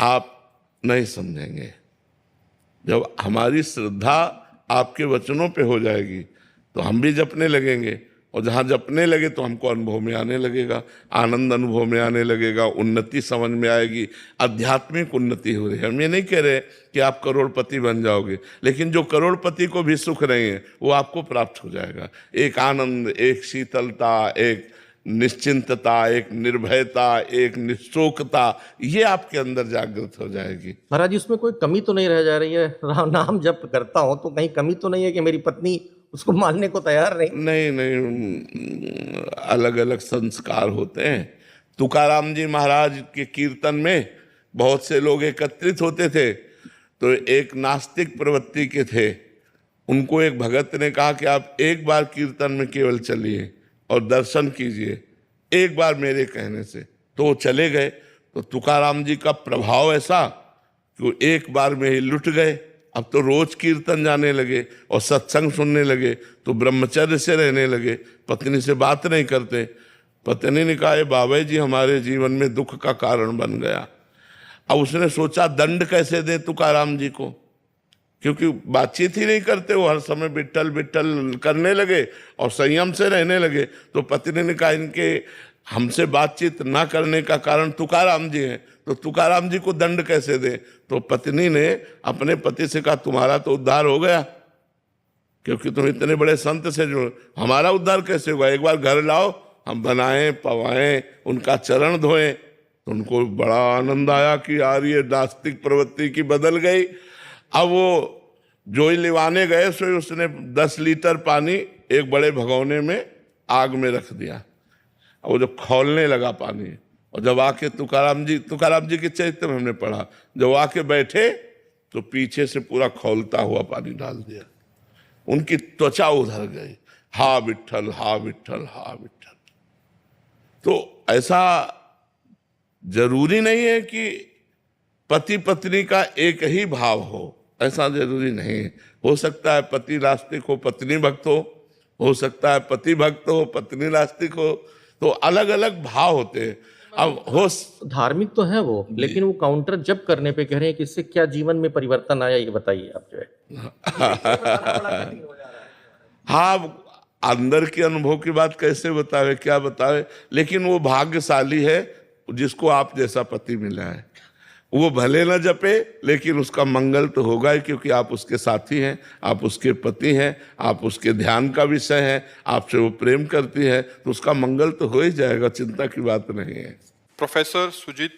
आप नहीं समझेंगे। जब हमारी श्रद्धा आपके वचनों पे हो जाएगी तो हम भी जपने लगेंगे, और जहाँ जपने लगे तो हमको अनुभव में आने लगेगा, आनंद अनुभव में आने लगेगा, उन्नति समझ में आएगी, आध्यात्मिक उन्नति हो रही है। हम ये नहीं कह रहे कि आप करोड़पति बन जाओगे, लेकिन जो करोड़पति को भी सुख रहे हैं वो आपको प्राप्त हो जाएगा। एक आनंद, एक शीतलता, एक निश्चिंतता, एक निर्भयता, एक निश्चोकता, ये आपके अंदर जागृत हो जाएगी। महाराज जी, उसमें कोई कमी तो नहीं रह जा रही है? राम नाम जप करता हूं तो कहीं कमी तो नहीं है कि मेरी पत्नी उसको मानने को तैयार नहीं? नहीं नहीं, अलग अलग संस्कार होते हैं। तुकाराम जी महाराज के कीर्तन में बहुत से लोग एकत्रित होते थे, तो एक नास्तिक प्रवृत्ति के थे। उनको एक भगत ने कहा कि आप एक बार कीर्तन में केवल चलिए और दर्शन कीजिए, एक बार मेरे कहने से। तो वो चले गए, तो तुकाराम जी का प्रभाव ऐसा कि वो एक बार में ही लुट गए। अब तो रोज कीर्तन जाने लगे और सत्संग सुनने लगे, तो ब्रह्मचर्य से रहने लगे, पत्नी से बात नहीं करते। पत्नी ने कहा, बाबा जी हमारे जीवन में दुख का कारण बन गया। अब उसने सोचा दंड कैसे दे तुकाराम जी को, क्योंकि बातचीत ही नहीं करते, वो हर समय बिट्ठल बिट्ठल करने लगे और संयम से रहने लगे। तो पत्नी ने कहा, इनके हमसे बातचीत ना करने का कारण तुकाराम जी हैं, तो तुकाराम जी को दंड कैसे दें? तो पत्नी ने अपने पति से कहा, तुम्हारा तो उद्धार हो गया, क्योंकि तुम इतने बड़े संत से जुड़े, हमारा उद्धार कैसे होगा? एक बार घर लाओ, हम बनाएं पवाएं, उनका चरण धोएं। तो उनको बड़ा आनंद आया कि यार ये नास्तिक प्रवृत्ति की बदल गई। अब वो जो ही लिवाने गए सो उसने 10 लीटर पानी एक बड़े भगोने में आग में रख दिया, और वो जब खौलने लगा पानी, और जब आके तुकाराम जी के चरित्र में हमने पढ़ा, जब आके बैठे तो पीछे से पूरा खौलता हुआ पानी डाल दिया। उनकी त्वचा उधर गई, हा विठ्ठल हा विठ्ठल हा विठ्ठल। तो ऐसा जरूरी नहीं है कि पति पत्नी का एक ही भाव हो, ऐसा जरूरी नहीं है। हो सकता है पति नास्तिक हो, पत्नी भक्त हो सकता है पति भक्त हो, पत्नी नास्तिक हो, तो अलग अलग भाव होते हैं। अब हो धार्मिक तो है वो, लेकिन वो काउंटर जब करने पे कह रहे हैं कि इससे क्या जीवन में परिवर्तन आया, ये बताइए आप जो है। हाँ, अंदर के अनुभव की बात कैसे बतावे, क्या बतावे, लेकिन वो भाग्यशाली है जिसको आप जैसा पति मिला है। वो भले न जपे, लेकिन उसका मंगल तो होगा ही, क्योंकि आप उसके साथी हैं, आप उसके पति हैं, आप उसके ध्यान का विषय हैं, आपसे वो प्रेम करती है, तो उसका मंगल तो हो ही जाएगा, चिंता की बात नहीं है। प्रोफेसर सुजीत